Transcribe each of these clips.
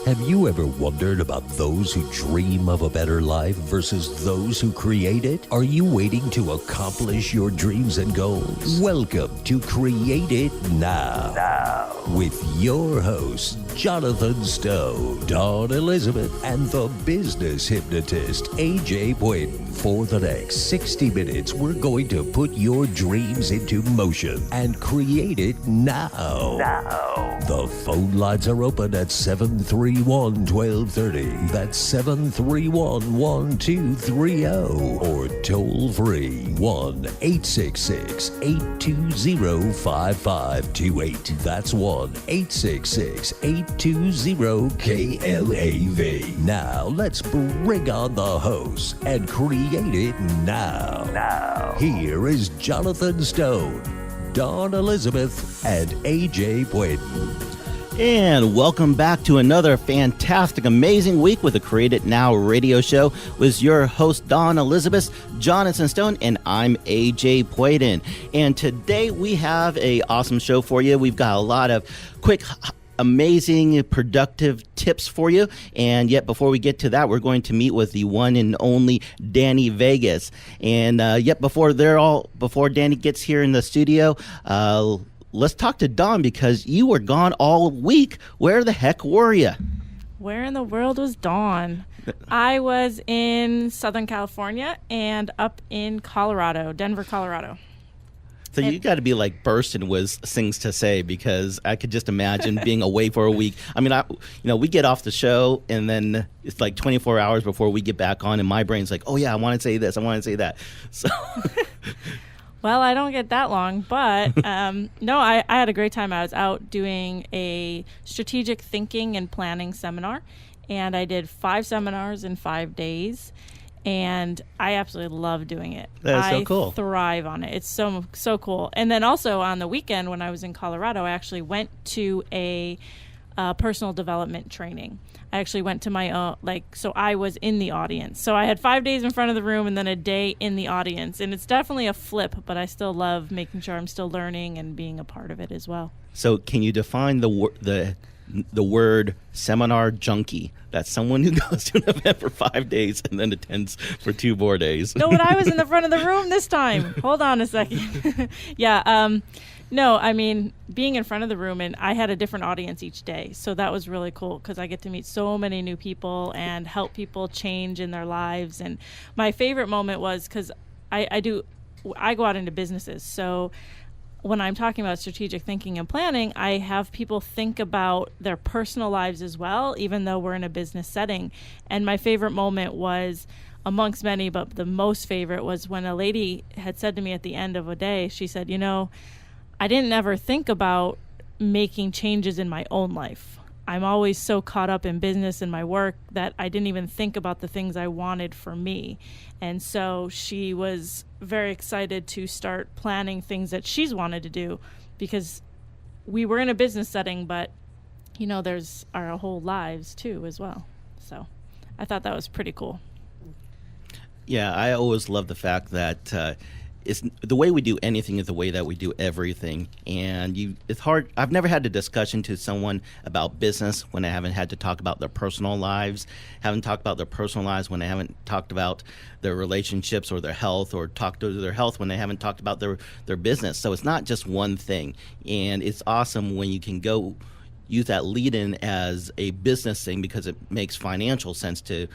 Have you ever wondered about those who dream of a better life versus those who create it? Are you waiting to accomplish your dreams and goals? Welcome to Create It Now. With your hosts, Jonathan Stowe, Dawn Elizabeth, and the business hypnotist, AJ Boyden. For the next 60 minutes, we're going to put your dreams into motion and create it now. The phone lines are open at 731-1230. That's 731-1230. Or toll free 1-866-820-5528. That's 1-866-820-KLAV. Now let's bring on the host and create it now. Here is Jonathan Stone, Dawn Elizabeth, and AJ Boyden. And welcome back to another fantastic, amazing week with the Create It Now radio show with your host, Dawn Elizabeth, Jonathan Stone, and I'm AJ Boyden. And today we have an awesome show for you. We've got a lot of quick, amazing, productive tips for you. And yet before we get to that, we're going to meet with the one and only Danny Vegas. And yet before Danny gets here in the studio, let's talk to Dawn, because you were gone all week. Where the heck were you? Where in the world was Dawn? I was in Southern California and up in Colorado, Denver, Colorado. So you got to be like bursting with things to say, because I could just imagine being away for a week. I mean, we get off the show and then it's like 24 hours before we get back on, and my brain's like, oh yeah, I want to say this, I want to say that. So. Well, I don't get that long, but no, I had a great time. I was out doing a strategic thinking and planning seminar, and I did 5 seminars in 5 days. And I absolutely love doing it. That's so cool. I thrive on it. It's so cool. And then also on the weekend when I was in Colorado, I actually went to a personal development training. I actually went to my own, so I was in the audience. So I had 5 days in front of the room and then a day in the audience. And it's definitely a flip, but I still love making sure I'm still learning and being a part of it as well. So can you define the word seminar junkie? That's someone who goes to an event for 5 days and then attends for 2 more days. No, but I was in the front of the room this time. Hold on a second. Yeah. No, I mean, being in front of the room, and I had a different audience each day. So that was really cool, because I get to meet so many new people and help people change in their lives. And my favorite moment was, because I go out into businesses. So when I'm talking about strategic thinking and planning, I have people think about their personal lives as well, even though we're in a business setting. And my favorite moment was, amongst many, but the most favorite was when a lady had said to me at the end of a day, she said, I didn't ever think about making changes in my own life. I'm always so caught up in business and my work that I didn't even think about the things I wanted for me. And so she was very excited to start planning things that she's wanted to do, because we were in a business setting, but, there's our whole lives too as well. So I thought that was pretty cool. Yeah, I always love the fact that it's the way we do anything is the way that we do everything. And it's hard. I've never had a discussion to someone about business when I haven't had to talk about their personal lives, haven't talked about their personal lives when they haven't talked about their relationships or their health, or talked to their health when they haven't talked about their business. So it's not just one thing. And it's awesome when you can go use that lead-in as a business thing, because it makes financial sense to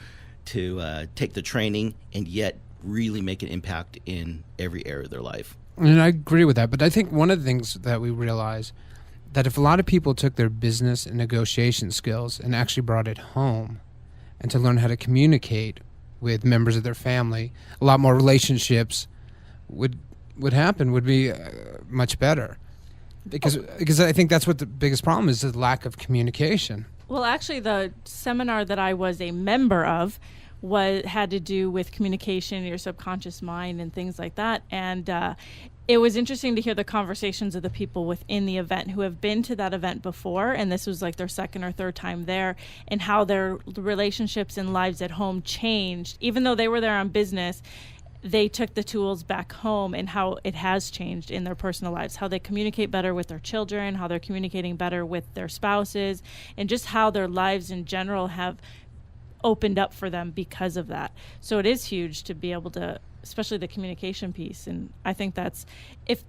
take the training and yet really make an impact in every area of their life. And I agree with that, but I think one of the things that we realize, that if a lot of people took their business and negotiation skills and actually brought it home, and to learn how to communicate with members of their family, a lot more relationships would be much better. Because I think that's what the biggest problem is, the lack of communication. Well, actually, the seminar that I was a member of had to do with communication, your subconscious mind, and things like that. And it was interesting to hear the conversations of the people within the event who have been to that event before, and this was like their second or third time there, and how their relationships and lives at home changed, even though they were there on business. they took the tools back home and how it has changed in their personal lives, how they communicate better with their children, how they're communicating better with their spouses, and just how their lives in general have opened up for them because of that. So it is huge to be able to, especially the communication piece. And I think that's, if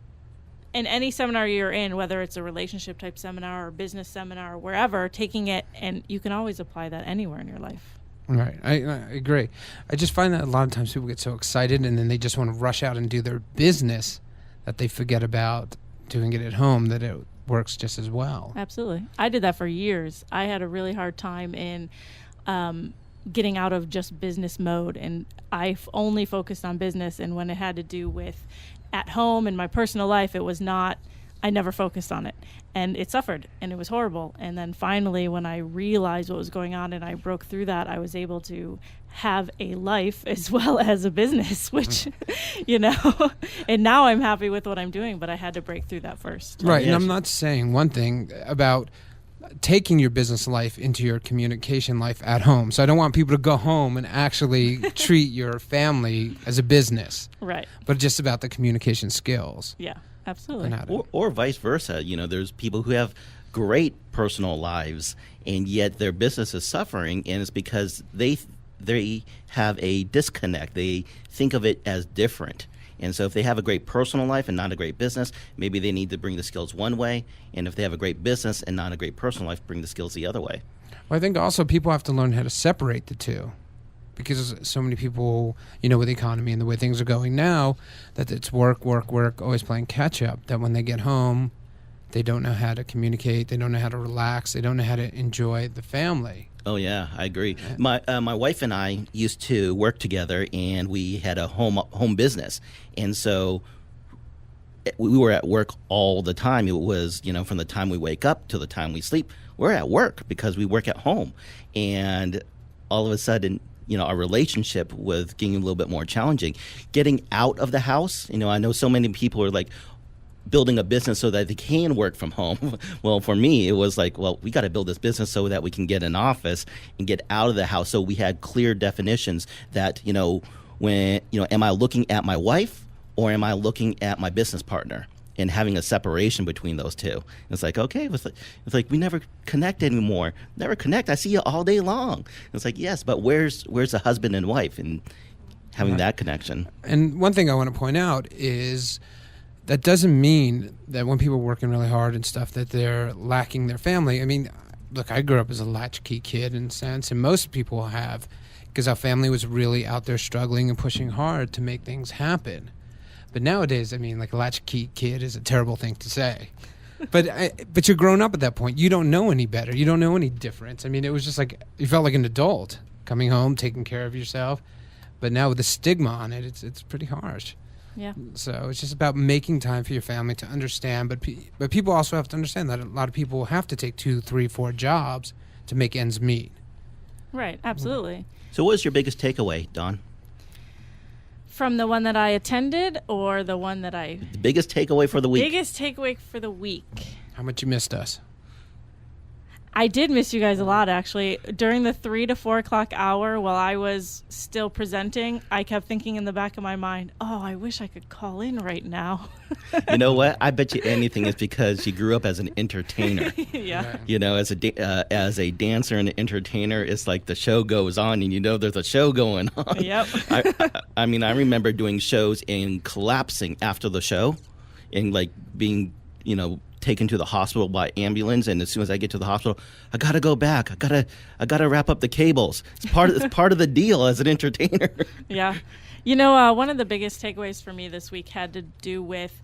in any seminar you're in, whether it's a relationship type seminar or business seminar or wherever, taking it, and you can always apply that anywhere in your life. Right. I agree. I just find that a lot of times people get so excited and then they just want to rush out and do their business that they forget about doing it at home, that it works just as well. Absolutely. I did that for years. I had a really hard time in getting out of just business mode, and I only focused on business. And when it had to do with at home and my personal life, it was not, I never focused on it, and it suffered and it was horrible. And then finally, when I realized what was going on and I broke through that, I was able to have a life as well as a business, which, you know, and now I'm happy with what I'm doing, but I had to break through that first. Right. Yes. And I'm not saying one thing about taking your business life into your communication life at home. So I don't want people to go home and actually treat your family as a business, Right. but just about the communication skills. Yeah, absolutely. And how to- Or vice versa. You know, there's people who have great personal lives and yet their business is suffering, and it's because they have a disconnect. They think of it as different. And so if they have a great personal life and not a great business, maybe they need to bring the skills one way. And if they have a great business and not a great personal life, bring the skills the other way. Well, I think also people have to learn how to separate the two, because so many people, you know, with the economy and the way things are going now, that it's work, work, work, always playing catch up, that when they get home, they don't know how to communicate, they don't know how to relax, they don't know how to enjoy the family. Oh yeah, I agree. My wife and I used to work together, and we had a home business, and so we were at work all the time. It was, you know, from the time we wake up to the time we sleep, we're at work because we work at home, and all of a sudden, you know, our relationship was getting a little bit more challenging. Getting out of the house, you know, I know so many people are like building a business so that they can work from home. Well, for me, it was like, well, we got to build this business so that we can get an office and get out of the house. So we had clear definitions that, you know, when, you know, am I looking at my wife or am I looking at my business partner? And having a separation between those two. It's like, okay, it's like we never connect anymore. Never connect. I see you all day long. It's like, yes, but where's the husband and wife and having that connection? And one thing I want to point out is that doesn't mean that when people are working really hard and stuff that they're lacking their family. I mean, look, I grew up as a latchkey kid in a sense, and most people have, because our family was really out there struggling and pushing hard to make things happen. But nowadays, I mean, like a latchkey kid is a terrible thing to say. But you're grown up at that point. You don't know any better. You don't know any difference. I mean, it was just like you felt like an adult coming home, taking care of yourself. But now with the stigma on it, it's pretty harsh. Yeah. So it's just about making time for your family to understand. But people also have to understand that a lot of people have to take 2, 3, 4 jobs to make ends meet. Right. Absolutely. So what was your biggest takeaway, Dawn? From the one that I attended or the one that I... The biggest takeaway for the week? Biggest takeaway for the week. How much you missed us? I did miss you guys a lot, actually. During the 3 to 4 o'clock hour while I was still presenting, I kept thinking in the back of my mind, oh, I wish I could call in right now. You know what? I bet you anything it's because she grew up as an entertainer. Yeah. You know, as a dancer and an entertainer, it's like the show goes on, and you know there's a show going on. Yep. I mean, I remember doing shows and collapsing after the show, and like being, you know, taken to the hospital by ambulance, and as soon as I get to the hospital, I gotta go back. I gotta wrap up the cables. It's part of the deal as an entertainer. Yeah. You know, one of the biggest takeaways for me this week had to do with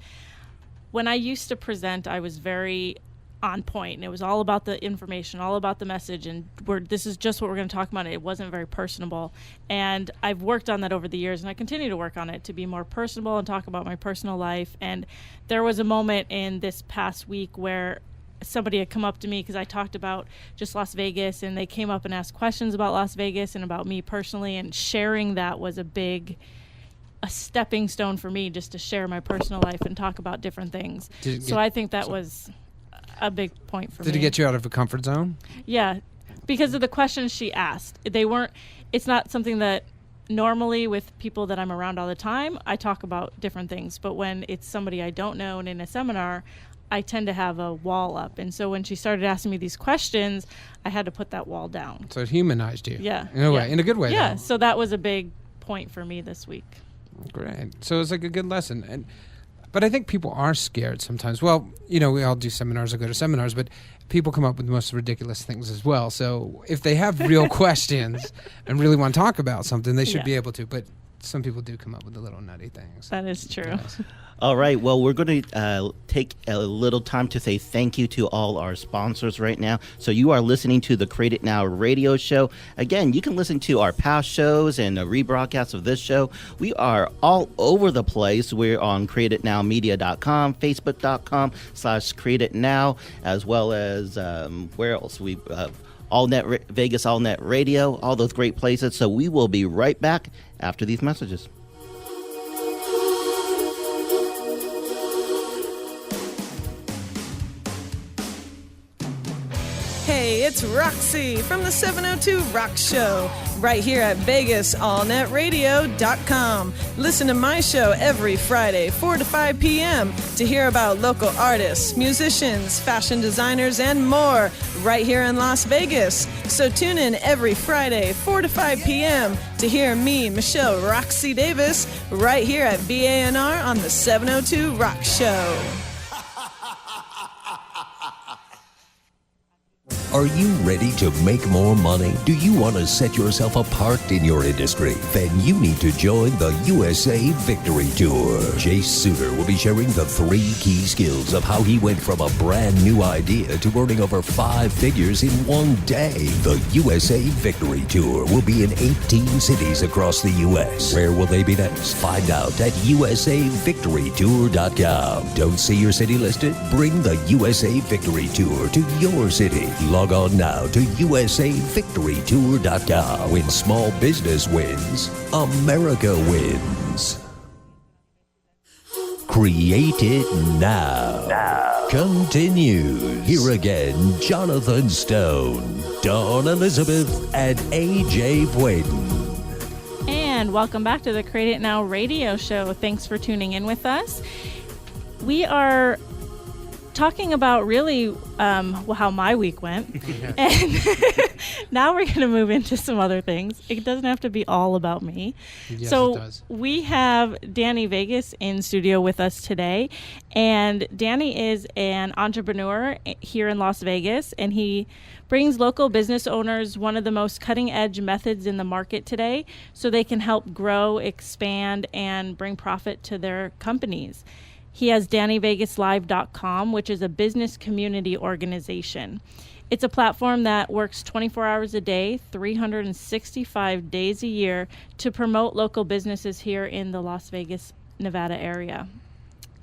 when I used to present, I was very on point, and it was all about the information, all about the message, and this is just what we're going to talk about. It wasn't very personable, and I've worked on that over the years, and I continue to work on it to be more personable and talk about my personal life. And there was a moment in this past week where somebody had come up to me because I talked about just Las Vegas, and they came up and asked questions about Las Vegas and about me personally, and sharing that was a stepping stone for me, just to share my personal life and talk about different things. So I think that was a big point for me. Did it get you out of a comfort zone? Yeah, because of the questions she asked. It's not something that normally with people that I'm around all the time, I talk about different things. But when it's somebody I don't know and in a seminar, I tend to have a wall up. And so when she started asking me these questions, I had to put that wall down. So it humanized you. Yeah. In a way, in a good way. Yeah. though. So that was a big point for me this week. Great. So it's like a good lesson. But I think people are scared sometimes. Well, we all do seminars or go to seminars, but people come up with the most ridiculous things as well. So if they have real questions and really want to talk about something, they should be able to. But some people do come up with the little nutty things. That is true. Yes. All right. Well, we're going to take a little time to say thank you to all our sponsors right now. So you are listening to the Create It Now radio show. Again, you can listen to our past shows and the rebroadcast of this show. We are all over the place. We're on createitnowmedia.com, facebook.com/createitnow, as well as where else? We Vegas Allnet Radio, all those great places. So we will be right back after these messages. Hey, it's Roxy from the 702 Rock Show, right here at VegasAllNetRadio.com. Listen to my show every Friday, 4 to 5 p.m. to hear about local artists, musicians, fashion designers, and more, right here in Las Vegas. So tune in every Friday, 4 to 5 p.m. to hear me, Michelle Roxy Davis, right here at VANR on the 702 Rock Show. Are you ready to make more money? Do you want to set yourself apart in your industry? Then you need to join the USA Victory Tour. Jace Suter will be sharing the 3 key skills of how he went from a brand new idea to earning over 5 figures in one day. The USA Victory Tour will be in 18 cities across the U.S. Where will they be next? Find out at usavictorytour.com. Don't see your city listed? Bring the USA Victory Tour to your city. Log on now to usavictorytour.com. When small business wins, America wins. Create It Now. Continues. Here again, Jonathan Stone, Dawn Elizabeth, and AJ Boyden. And welcome back to the Create It Now radio show. Thanks for tuning in with us. We are talking about really how my week went. And now we're going to move into some other things. It doesn't have to be all about me. Yes, So it does. we have Danny Vegas in studio with us today. And Danny is an entrepreneur here in Las Vegas, and he brings local business owners one of the most cutting-edge methods in the market today so they can help grow, expand, and bring profit to their companies. He has DannyVegasLive.com, which is a business community organization. It's a platform that works 24 hours a day, 365 days a year to promote local businesses here in the Las Vegas, Nevada area.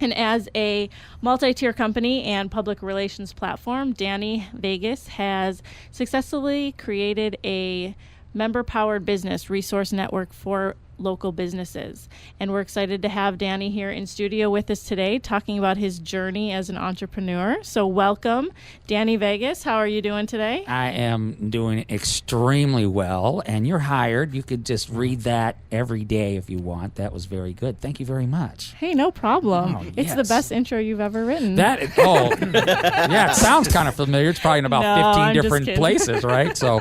And as a multi-tier company and public relations platform, Danny Vegas has successfully created a member-powered business resource network for local businesses. And we're excited to have Danny here in studio with us today talking about his journey as an entrepreneur. So welcome, Danny Vegas. How are you doing today? I am doing extremely well, and you're hired. You could just read that every day if you want. That was very good. Thank you very much. Hey, no problem. Oh, It's the yes. best intro you've ever written. Yeah, it sounds kind of familiar. It's probably in about No, 15 I'm just different kidding. places, right? So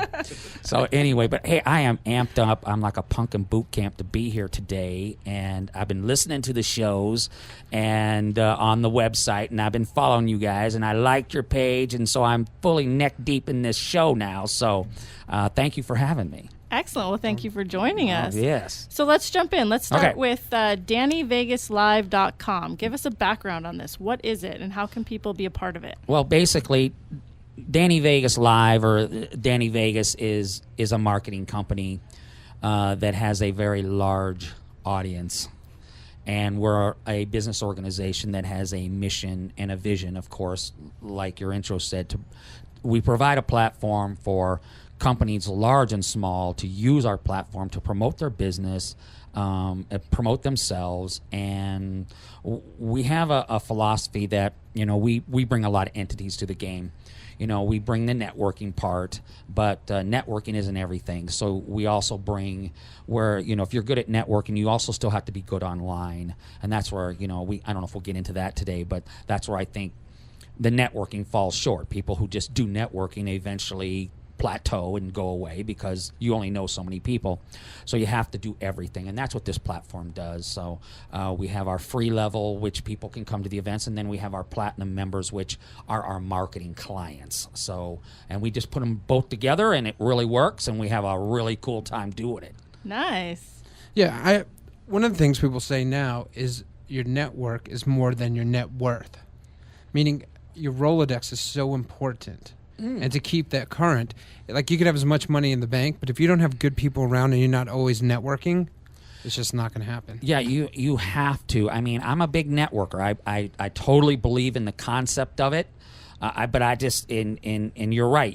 anyway, but hey, I am amped up. I'm like a pumpkin boot camp to be here today, and I've been listening to the shows and on the website, and I've been following you guys, and I liked your page, and so I'm fully neck deep in this show now. So thank you for having me. Excellent. Well, thank you for joining us. Yes. So let's jump in. Let's start Okay. with DannyVegasLive.com. Give us a background on this. What is it, and how can people be a part of it? Well, basically, Danny Vegas Live, or Danny Vegas, is a marketing company that has a very large audience. And we're a business organization that has a mission and a vision, of course, like your intro said. We provide a platform for companies large and small to use our platform to promote their business, promote themselves. And we have a philosophy that, we bring a lot of entities to the game. we bring the networking part, but networking isn't everything. So we also bring where, if you're good at networking, you also still have to be good online. And that's where, I don't know if we'll get into that today, but that's where I think the networking falls short. People who just do networking eventually plateau and go away because you only know so many people. So you have to do everything, and that's what this platform does. So we have our free level, which people can come to the events, and then we have our platinum members, which are our marketing clients. So, and we just put them both together, and it really works, and we have a really cool time doing it. Nice. Yeah, one of the things people say now is your network is more than your net worth, meaning your Rolodex is so important. And to keep that current, like you could have as much money in the bank, but if you don't have good people around and you're not always networking, it's just not going to happen. Yeah, you have to. I mean, I'm a big networker. I totally believe in the concept of it, but I just and you're right.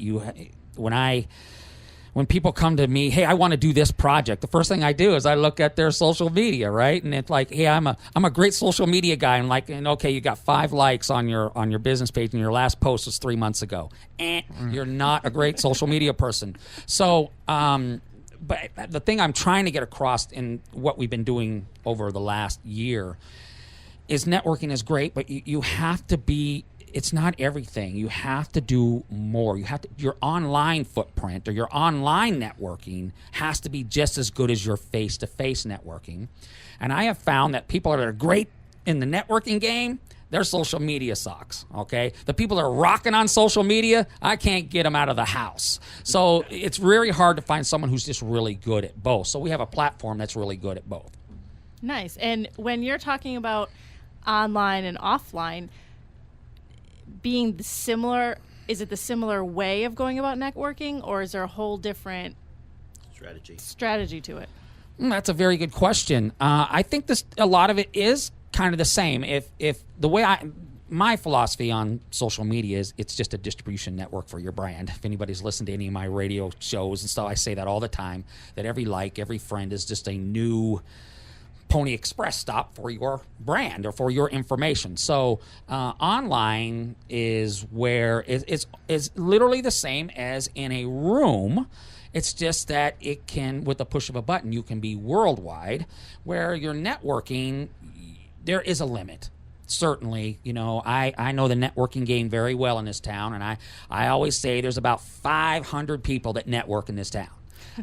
When people come to me, hey, I want to do this project, the first thing I do is I look at their social media, right? And it's like, hey, I'm a great social media guy. And okay, you got 5 likes on your business page, and your last post was 3 months ago. You're not a great social media person. So, but the thing I'm trying to get across in what we've been doing over the last year is networking is great, but you have to be. It's not everything. You have to do more. Your online footprint or your online networking has to be just as good as your face-to-face networking. And I have found that people that are great in the networking game, their social media sucks, okay? The people that are rocking on social media, I can't get them out of the house. So it's very hard to find someone who's just really good at both. So we have a platform that's really good at both. Nice. And when you're talking about online and offline, being similar, is it the similar way of going about networking, or is there a whole different strategy to it? That's a very good question. I think a lot of it is kind of the same. If the way my philosophy on social media is it's just a distribution network for your brand. If anybody's listened to any of my radio shows and stuff, I say that all the time, that every friend is just a new Pony Express stop for your brand or for your information. So online is where it's literally the same as in a room. It's just that it can, with the push of a button, you can be worldwide, where your networking, there is a limit. Certainly, I know the networking game very well in this town, and I always say there's about 500 people that network in this town.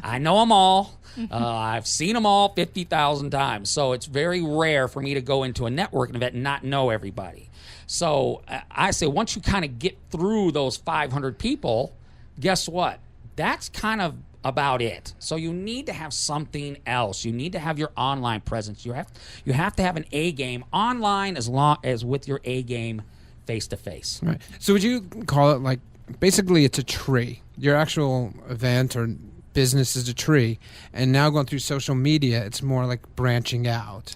I know them all. I've seen them all 50,000 times. So it's very rare for me to go into a networking event and not know everybody. So I say once you kind of get through those 500 people, guess what? That's kind of about it. So you need to have something else. You need to have your online presence. You have to have an A game online as long as with your A game face to face. Right. So would you call it like basically it's a tree? Your actual event or business is a tree, and now going through social media, it's more like branching out,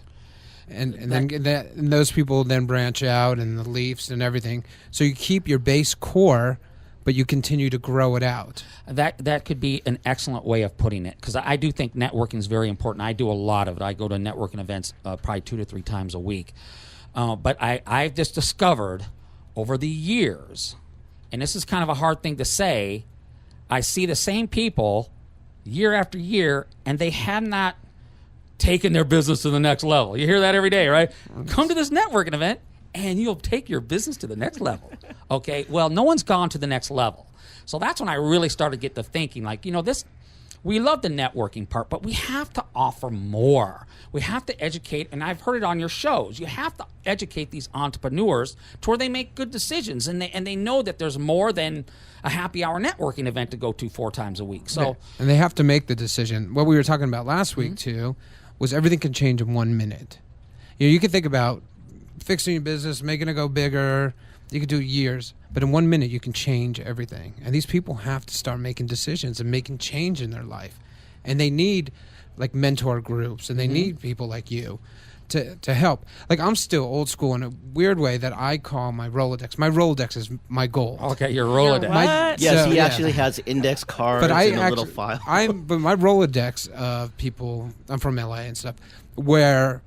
and those people then branch out, and the leaves and everything. So you keep your base core, but you continue to grow it out. That could be an excellent way of putting it, because I do think networking is very important. I do a lot of it. I go to networking events probably 2 to 3 times a week, but I've just discovered over the years, and this is kind of a hard thing to say, I see the same people year after year, and they have not taken their business to the next level. You hear that every day, right? Come to this networking event, and you'll take your business to the next level. Okay, well, no one's gone to the next level. So that's when I really started to get to thinking, like, we love the networking part, but we have to offer more. We have to educate, and I've heard it on your shows, you have to educate these entrepreneurs to where they make good decisions, and they know that there's more than a happy hour networking event to go to 4 times a week. So, and they have to make the decision. What we were talking about last week, too, was everything can change in 1 minute. You can think about fixing your business, making it go bigger. You could do years, but in 1 minute you can change everything. And these people have to start making decisions and making change in their life. And they need like mentor groups, and they need people like you to help. Like, I'm still old school in a weird way that I call my Rolodex. My Rolodex is my goal. Okay, your Rolodex. Yes, he actually has index cards and a little file. But my Rolodex of people, I'm from LA and stuff, where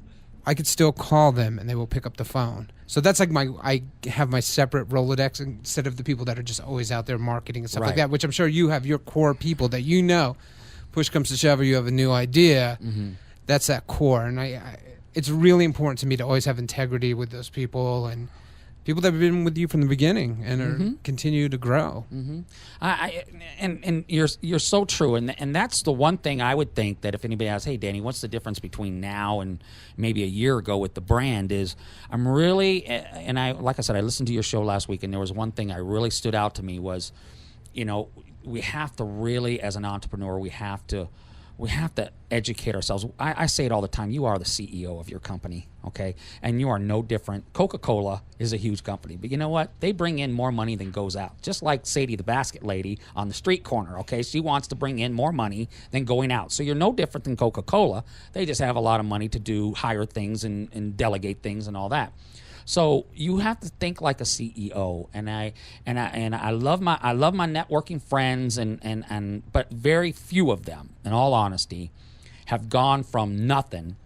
I could still call them and they will pick up the phone. So that's like I have my separate Rolodex instead of the people that are just always out there marketing and stuff like Right. that, which I'm sure you have your core people that you know, push comes to shove, or you have a new idea. That's that core. And it's really important to me to always have integrity with those people and people that have been with you from the beginning and are continue to grow. And you're so true, and that's the one thing I would think that if anybody asks, hey Danny, what's the difference between now and maybe a year ago with the brand, is I'm really, and I like I said, I listened to your show last week, and there was one thing I really stood out to me was, we have to really, as an entrepreneur, we have to educate ourselves. I say it all the time. You are the CEO of your company, okay? And you are no different. Coca-Cola is a huge company, but you know what? They bring in more money than goes out. Just like Sadie the basket lady on the street corner, okay? She wants to bring in more money than going out. So you're no different than Coca-Cola. They just have a lot of money to hire things and delegate things and all that. So you have to think like a CEO, and I love my networking friends, but very few of them, in all honesty, have gone from nothing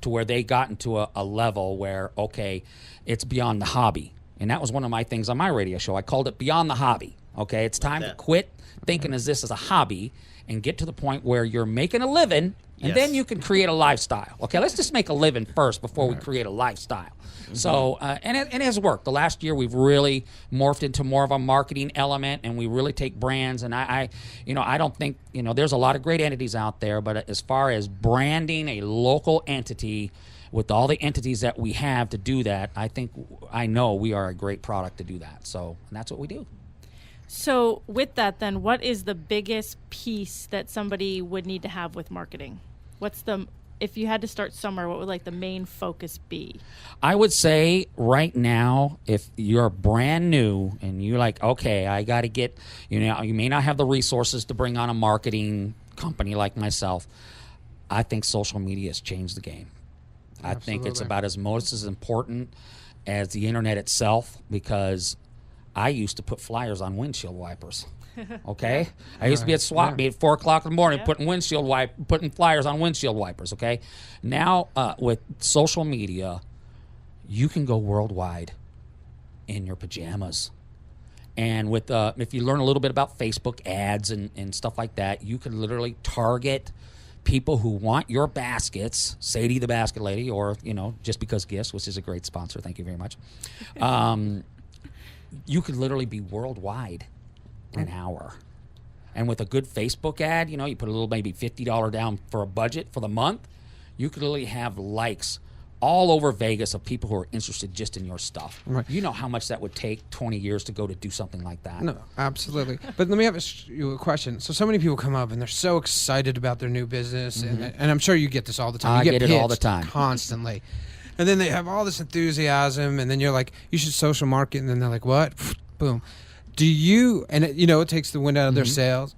to where they got into a level where, okay, it's beyond the hobby. And that was one of my things on my radio show. I called it Beyond the Hobby. Okay, it's time to quit thinking of this as a hobby and get to the point where you're making a living, and then you can create a lifestyle. Okay, let's just make a living first before we create a lifestyle. So, and it has worked. The last year, we've really morphed into more of a marketing element, and we really take brands. And I don't think, there's a lot of great entities out there, but as far as branding a local entity with all the entities that we have to do that, I know we are a great product to do that. So, and that's what we do. So with that, then, what is the biggest piece that somebody would need to have with marketing? If you had to start somewhere, what would the main focus be? I would say right now, if you're brand new and you're like, okay, I got to get, you may not have the resources to bring on a marketing company like myself. I think social media has changed the game. I think it's about as important as the internet itself, because I used to put flyers on windshield wipers. Okay, I used to be at swap meet at 4 o'clock in the morning putting flyers on windshield wipers. Okay, now with social media, you can go worldwide in your pajamas, and with if you learn a little bit about Facebook ads and stuff like that, you can literally target people who want your baskets, Sadie the basket lady, or Just Because Gifts, which is a great sponsor. Thank you very much. You could literally be worldwide an hour. And with a good Facebook ad, you put a little maybe $50 down for a budget for the month, you could literally have likes all over Vegas of people who are interested just in your stuff. Right. You know how much that would take 20 years to go to do something like that. No, absolutely. But let me ask you a question. So many people come up and they're so excited about their new business, and I'm sure you get this all the time. I You get it all the pitched time. constantly. And then they have all this enthusiasm, and then you're like, you should social market, and then they're like, what? Boom. Do you, and it takes the wind out of their sails.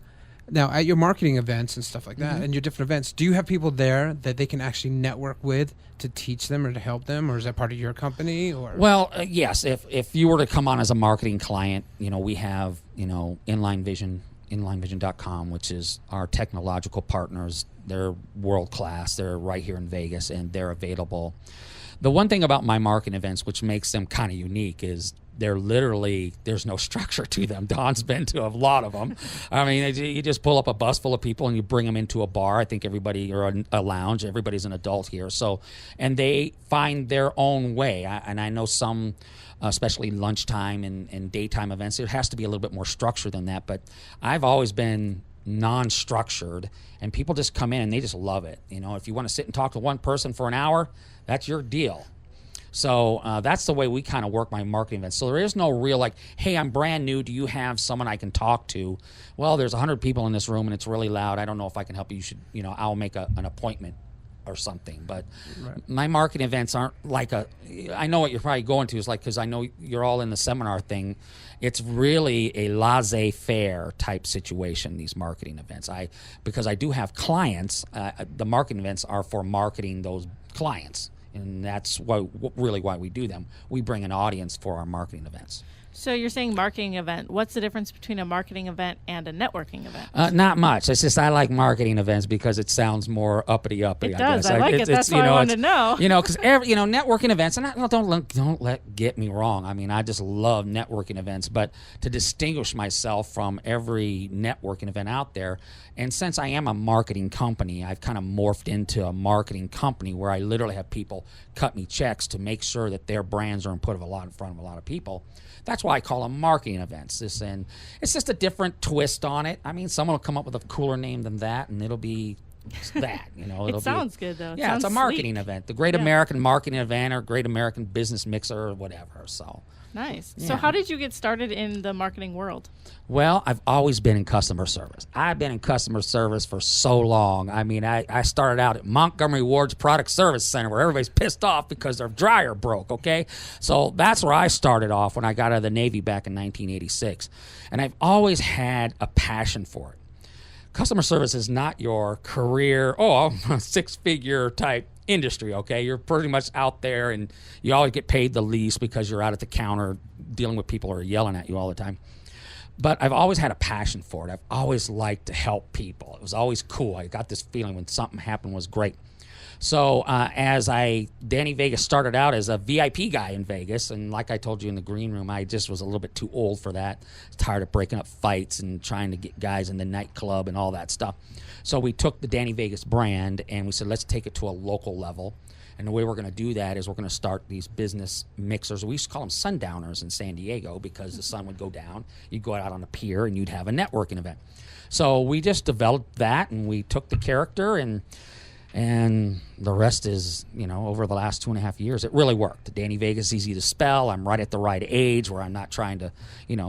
Now, at your marketing events and stuff like that, and your different events, do you have people there that they can actually network with to teach them or to help them, or is that part of your company? Or Well, yes. If you were to come on as a marketing client, we have, Inline Vision, InlineVision.com, which is our technological partners. They're world class. They're right here in Vegas, and they're available. The one thing about my marketing events, which makes them kind of unique, is there's no structure to them. Don's been to a lot of them. I mean, you just pull up a bus full of people and you bring them into a bar. I think everybody, or a lounge, everybody's an adult here. So, and they find their own way. And I know some, especially lunchtime and daytime events, there has to be a little bit more structure than that. But I've always been non-structured, and people just come in and they just love it. If you want to sit and talk to one person for an hour, that's your deal. So that's the way we kind of work my marketing events. So there is no real hey, I'm brand new. Do you have someone I can talk to? Well, there's 100 people in this room and it's really loud. I don't know if I can help you. You should, I'll make an appointment or something. But my marketing events aren't I know what you're probably going to is because I know you're all in the seminar thing. It's really a laissez-faire type situation, these marketing events. Because I do have clients, the marketing events are for marketing those clients. And that's really why we do them. We bring an audience for our marketing events. So you're saying marketing event. What's the difference between a marketing event and a networking event? Not much. It's just I like marketing events because it sounds more uppity. It I does. guess. I like it. That's why I wanted to know. Because networking events, and don't get me wrong. I mean, I just love networking events, but to distinguish myself from every networking event out there, and since I am a marketing company, I've kind of morphed into a marketing company where I literally have people cut me checks to make sure that their brands are in front of a lot of people. That's why I call them marketing events. And it's just a different twist on it. I mean, someone will come up with a cooler name than that, and it'll be that. It sounds good, though. Yeah, it's a marketing event. The Great American Marketing Event or Great American Business Mixer or whatever. So nice. Yeah. So how did you get started in the marketing world? Well, I've always been in customer service. I've been in customer service for so long. I mean, I started out at Montgomery Ward's Product Service Center where everybody's pissed off because their dryer broke, okay? So that's where I started off when I got out of the Navy back in 1986. And I've always had a passion for it. Customer service is not your career, six-figure type industry, okay? You're pretty much out there and you always get paid the least because you're out at the counter dealing with people who are yelling at you all the time. But I've always had a passion for it. I've always liked to help people. It was always cool. I got this feeling when something happened was great. So Danny Vegas started out as a VIP guy in Vegas, and like I told you in the green room, I just was a little bit too old for that. I was tired of breaking up fights and trying to get guys in the nightclub and all that stuff. So we took the Danny Vegas brand and we said, let's take it to a local level. And the way we're going to do that is we're going to start these business mixers. We used to call them sundowners in San Diego because the sun would go down. You'd go out on a pier and you'd have a networking event. So we just developed that, and we took the character, and the rest is, over the last 2.5 years, it really worked. Danny Vegas is easy to spell. I'm right at the right age where I'm not trying to,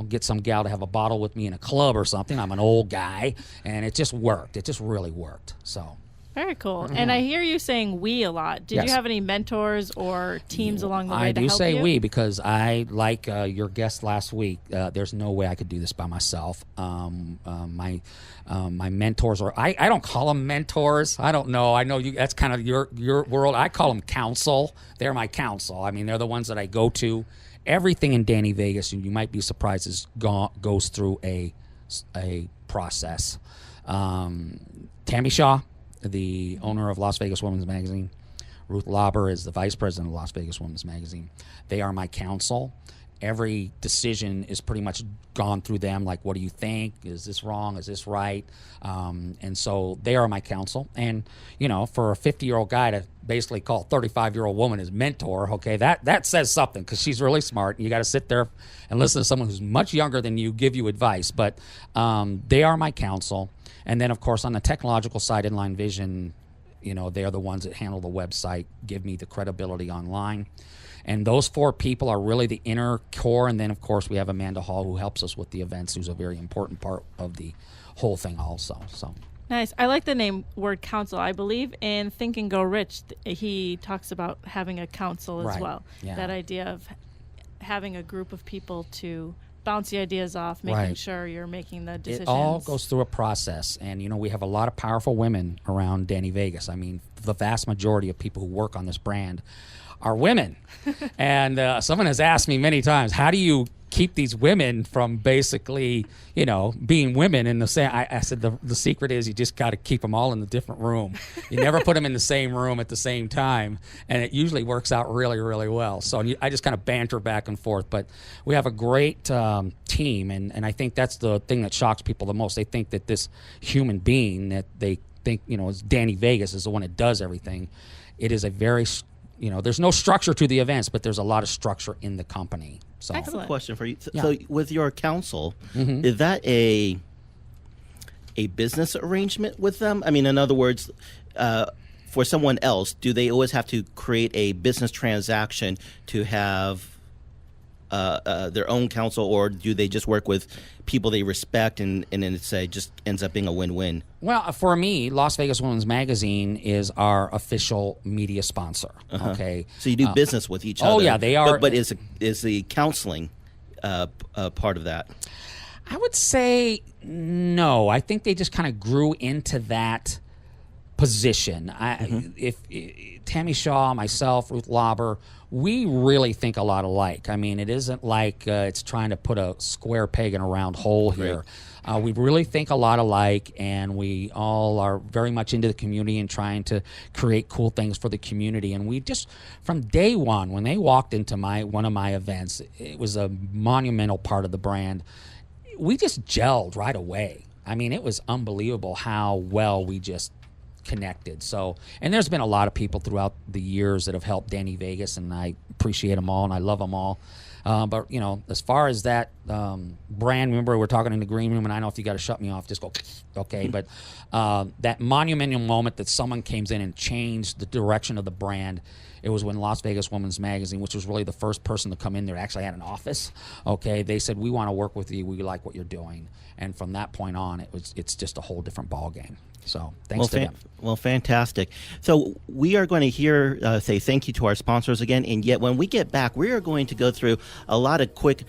get some gal to have a bottle with me in a club or something. I'm an old guy, and it just worked. It just really worked. So. Very cool. And I hear you saying we a lot. Did you have any mentors or teams along the way to help you? I do say we because I, like your guest last week, there's no way I could do this by myself. My mentors are, I don't call them mentors. I don't know. I know you. That's kind of your world. I call them counsel. They're my counsel. I mean, they're the ones that I go to. Everything in Danny Vegas, you might be surprised, goes through a process. Tammy Shaw, the owner of Las Vegas Women's Magazine. Ruth Lauber is the vice president of Las Vegas Women's Magazine. They are my counsel. Every decision is pretty much gone through them, like, what do you think? Is this wrong? Is this right? And so they are my counsel. And, for a 50-year-old guy to basically call a 35-year-old woman his mentor, okay, that says something because she's really smart. You got to sit there and listen to someone who's much younger than you give you advice. But they are my counsel. And then, of course, on the technological side, Inline Vision, they are the ones that handle the website, give me the credibility online. And those 4 people are really the inner core. And then, of course, we have Amanda Hall, who helps us with the events, who's a very important part of the whole thing also. So nice. I like the word counsel. I believe in Think and Go Rich, he talks about having a counsel as well. Yeah. That idea of having a group of people to bounce the ideas off, making sure you're making the decisions. It all goes through a process. And, we have a lot of powerful women around Danny Vegas. I mean, the vast majority of people who work on this brand are women. And someone has asked me many times, how do you keep these women from basically, being women in the same? I said the secret is you just got to keep them all in a different room. You never put them in the same room at the same time, and it usually works out really, really well. So I just kind of banter back and forth, but we have a great team, and I think that's the thing that shocks people the most. They think that this human being that they think, is Danny Vegas is the one that does everything. It is a very there's no structure to the events, but there's a lot of structure in the company. So. I have a question for you. So with your counsel, is that a business arrangement with them? I mean, in other words, for someone else, do they always have to create a business transaction to have their own counsel, or do they just work with people they respect and then it just ends up being a win-win? Well, for me, Las Vegas Women's Magazine is our official media sponsor. Okay, so you do business with each other. Oh yeah, they are. But is the counseling part of that? I would say no. I think they just kind of grew into that position. If Tammy Shaw, myself, Ruth Lauber, we really think a lot alike. I mean, it isn't like it's trying to put a square peg in a round hole here. We really think a lot alike, and we all are very much into the community and trying to create cool things for the community. And we just, from day one, when they walked into one of my events, it was a monumental part of the brand. We just gelled right away. I mean, it was unbelievable how well we just connected. So, and there's been a lot of people throughout the years that have helped Danny Vegas, and I appreciate them all and I love them all. But you know, as far as that brand, remember we're talking in the green room, and I know if you got to shut me off, just go okay. But that monumental moment that someone came in and changed the direction of the brand. It was when Las Vegas Women's Magazine, which was really the first person to come in there, actually had an office. Okay, they said, we want to work with you. We like what you're doing. And from that point on, it's just a whole different ball game. So thanks to them. Well, fantastic. So we are going to say thank you to our sponsors again. And yet when we get back, we are going to go through a lot of quick,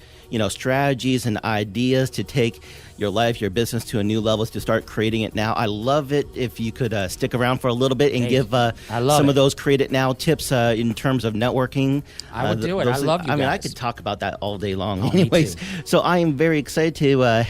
strategies and ideas to take your life, your business to a new level, to start creating it now. I love it if you could stick around for a little bit and give some of those create it now tips in terms of networking. I would do it. I love you guys. I mean, I could talk about that all day long anyways. So I am very excited to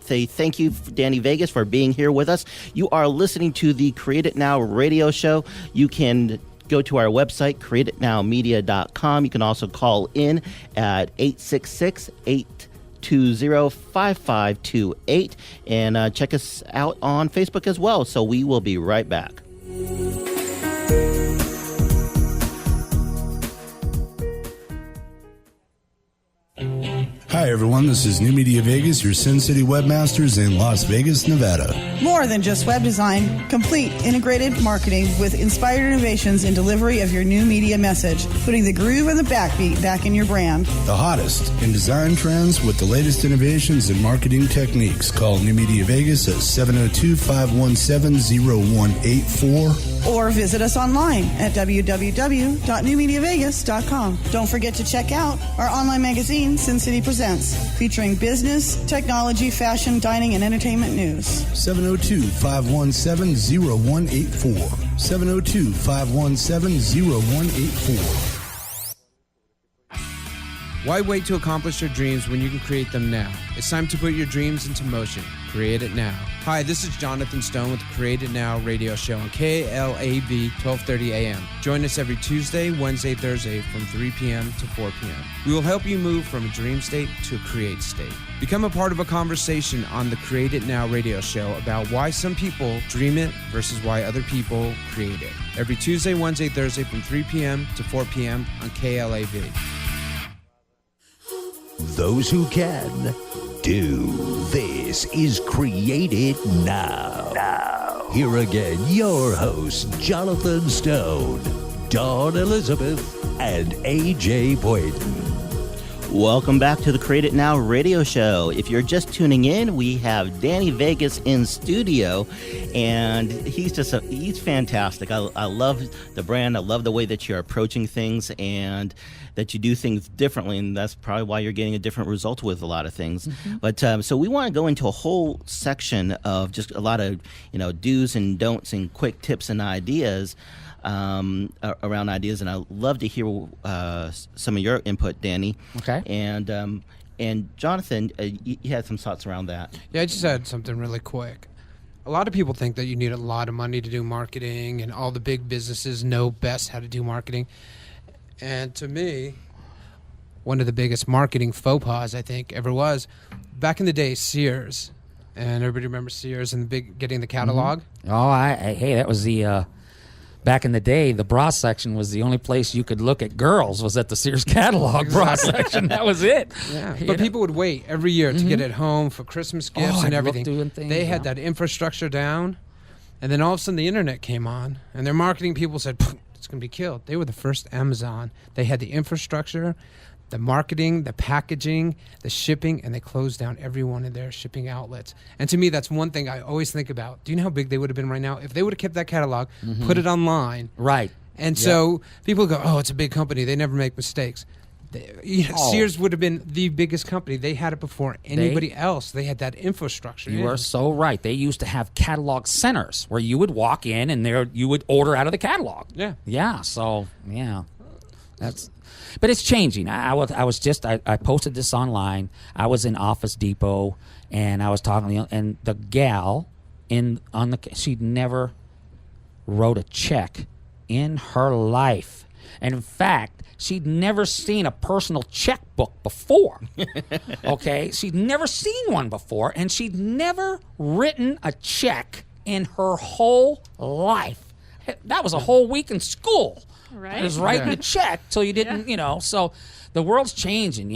say thank you, Danny Vegas, for being here with us. You are listening to the Create It Now radio show. You can go to our website, createitnowmedia.com. You can also call in at 866-820-5528 and check us out on Facebook as well. So we will be right back. Hi, everyone. This is New Media Vegas, your Sin City webmasters in Las Vegas, Nevada. More than just web design, complete integrated marketing with inspired innovations in delivery of your new media message, putting the groove and the backbeat back in your brand. The hottest in design trends with the latest innovations in marketing techniques. Call New Media Vegas at 702-517-0184. Or visit us online at www.newmediavegas.com. Don't forget to check out our online magazine, Sin City Presents, featuring business, technology, fashion, dining, and entertainment news. 702-517-0184. 702-517-0184. Why wait to accomplish your dreams when you can create them now? It's time to put your dreams into motion. Create it now. Hi, this is Jonathan Stone with the Create It Now radio show on KLAV 1230 AM. Join us every Tuesday, Wednesday, Thursday from 3 p.m. to 4 p.m. We will help you move from a dream state to a create state. Become a part of a conversation on the Create It Now radio show about why some people dream it versus why other people create it. Every Tuesday, Wednesday, Thursday from 3 p.m. to 4 p.m. on KLAV. Those who can do. This is Create It Now. Here again, your hosts, Jonathan Stone, Dawn Elizabeth, and AJ Boyden. Welcome back to the Create It Now radio show. If you're just tuning in, we have Danny Vegas in studio, and he's fantastic. I love the brand. I love the way that you're approaching things and that you do things differently, and that's probably why you're getting a different result with a lot of things. Mm-hmm. But so we want to go into a whole section of just a lot of do's and don'ts and quick tips and ideas around ideas, and I'd love to hear some of your input, Danny. Okay. And Jonathan, you had some thoughts around that. Yeah, I just had something really quick. A lot of people think that you need a lot of money to do marketing, and all the big businesses know best how to do marketing. And to me, one of the biggest marketing faux pas I think ever was, back in the day, Sears. And everybody remembers Sears and getting the catalog? Mm-hmm. Oh, hey, that was the... Back in the day, the bra section was the only place you could look at girls, was at the Sears catalog bra section. That was it. Yeah. But people would wait every year to get it home for Christmas gifts and everything. They had that infrastructure down, and then all of a sudden the internet came on, and their marketing people said, it's going to be killed. They were the first Amazon. They had the infrastructure, the marketing, the packaging, the shipping, and they closed down every one of their shipping outlets. And to me, that's one thing I always think about. Do you know how big they would have been right now if they would have kept that catalog, put it online? Right. And so people go, oh, it's a big company. They never make mistakes. Sears would have been the biggest company. They had it before anybody else. They had that infrastructure. You are so right. They used to have catalog centers where you would walk in and there you would order out of the catalog. Yeah. So but it's changing. I posted this online. I was in Office Depot and I was talking, and the gal she'd never wrote a check in her life, and in fact, she'd never seen a personal checkbook before. Okay, she'd never seen one before, and she'd never written a check in her whole life. That was a whole week in school. Right. It was writing a check till you didn't, So the world's changing,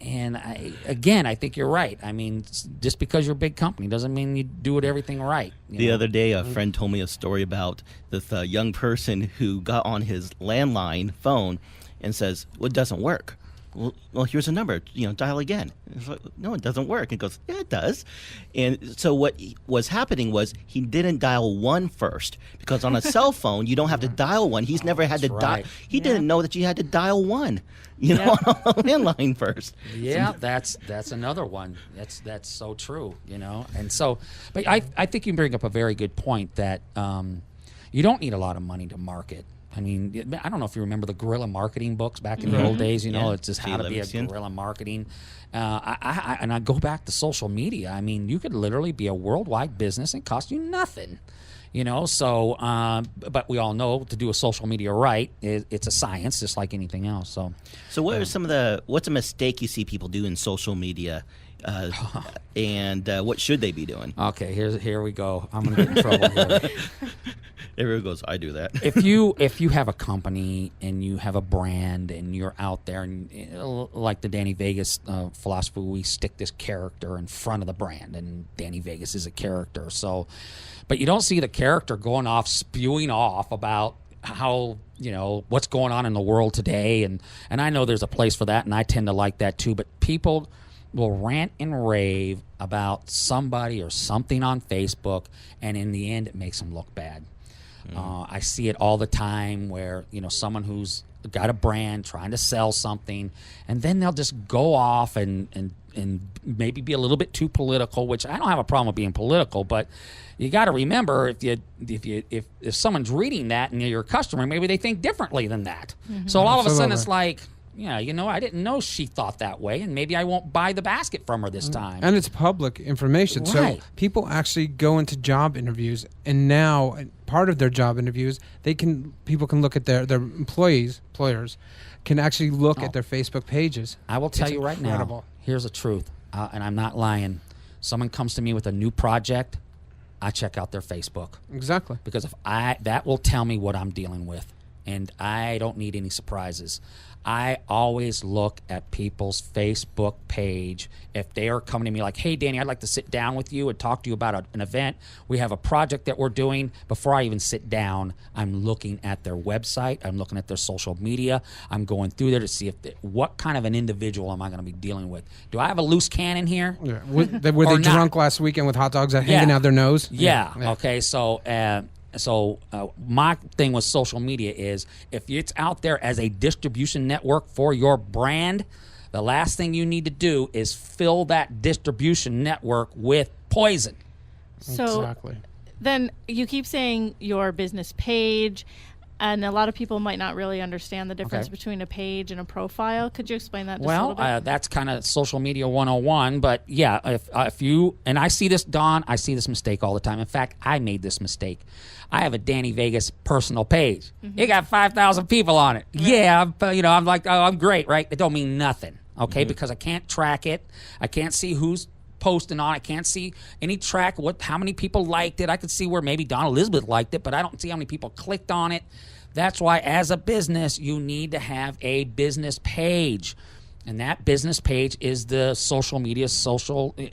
and I think you're right. I mean, just because you're a big company doesn't mean you do everything right. The other day, a friend told me a story about this young person who got on his landline phone and says, "Well, it doesn't work." Well, here's a number. Dial again. It's like, no, it doesn't work. It goes, yeah, it does. And so what was happening was he didn't dial 1 first, because on a cell phone you don't have to dial 1. He's never had to dial. He didn't know that you had to dial 1. On a landline first. Yeah, that's another one. That's so true. And so, but I think you bring up a very good point that you don't need a lot of money to market. I mean, I don't know if you remember the guerrilla marketing books back in the old days. It's just how to be a guerrilla marketing. And I go back to social media. I mean, you could literally be a worldwide business and cost you nothing. So, but we all know to do a social media right, it's a science, just like anything else. So what are what's a mistake you see people do in social media? And what should they be doing? Okay, here we go. I'm going to get in trouble here. Everyone goes, I do that. if you have a company and you have a brand and you're out there, and like the Danny Vegas philosophy, we stick this character in front of the brand, and Danny Vegas is a character. So, but you don't see the character going off, spewing off about how what's going on in the world today, and I know there's a place for that, and I tend to like that too. But people will rant and rave about somebody or something on Facebook, and in the end, it makes them look bad. I see it all the time where, someone who's got a brand trying to sell something, and then they'll just go off and maybe be a little bit too political, which I don't have a problem with being political, but you got to remember if someone's reading that and you're a customer, maybe they think differently than that. Mm-hmm. So all of a sudden it's like, yeah, I didn't know she thought that way, and maybe I won't buy the basket from her this time. And it's public information. Right. So people actually go into job interviews, and now part of their job interviews, people can look at their employers can actually look at their Facebook pages. I will tell you right now, here's the truth, and I'm not lying. Someone comes to me with a new project, I check out their Facebook. Exactly. Because that will tell me what I'm dealing with, and I don't need any surprises. I always look at people's Facebook page. If they are coming to me like, hey, Danny, I'd like to sit down with you and talk to you about an event. We have a project that we're doing. Before I even sit down, I'm looking at their website. I'm looking at their social media. I'm going through there to see what kind of an individual am I going to be dealing with. Do I have a loose cannon here? Yeah. Were they drunk last weekend with hot dogs hanging out their nose? Yeah. Okay, so my thing with social media is if it's out there as a distribution network for your brand, the last thing you need to do is fill that distribution network with poison. So exactly. Then you keep saying your business page, and a lot of people might not really understand the difference between a page and a profile. Could you explain that just a little bit? That's kind of social media 101. But yeah, if you, and I see this, Don, I see this mistake all the time. In fact, I made this mistake. I have a Danny Vegas personal page. Mm-hmm. It got 5,000 people on it. Right. Yeah, I'm like, oh, I'm great, right? It don't mean nothing, okay? Mm-hmm. Because I can't track it. I can't see who's posting on. I can't see any track how many people liked it. I could see where maybe Dawn Elizabeth liked it, but I don't see how many people clicked on it. That's why, as a business, you need to have a business page. And that business page is the social media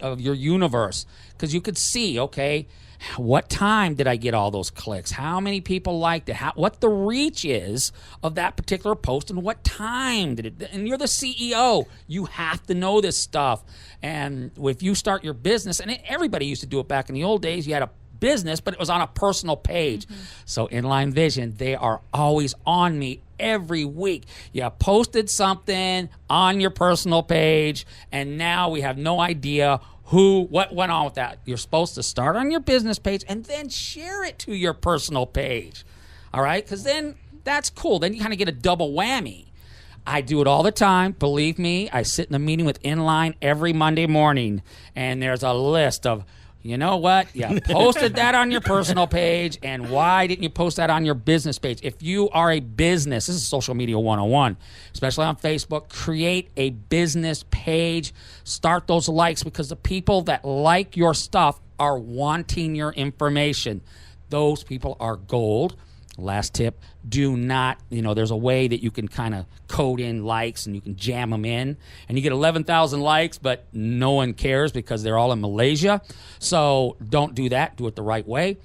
of your universe. Because you could see, okay, what time did I get all those clicks? How many people liked it? What the reach is of that particular post, and what time did it? And you're the CEO. You have to know this stuff. And if you start your business, and everybody used to do it back in the old days, you had a business, but it was on a personal page. Mm-hmm. So Inline Vision, they are always on me every week. You posted something on your personal page, and now we have no idea what went on with that. You're supposed to start on your business page and then share it to your personal page. All right? Because then that's cool. Then you kind of get a double whammy. I do it all the time. Believe me, I sit in a meeting with Inline every Monday morning, and there's a list of, you know what? You posted that on your personal page, and why didn't you post that on your business page? If you are a business, this is Social Media 101, especially on Facebook, create a business page. Start those likes, because the people that like your stuff are wanting your information. Those people are gold. Last tip, do not, there's a way that you can kind of code in likes and you can jam them in, and you get 11,000 likes, but no one cares because they're all in Malaysia. So don't do that. Do it the right way.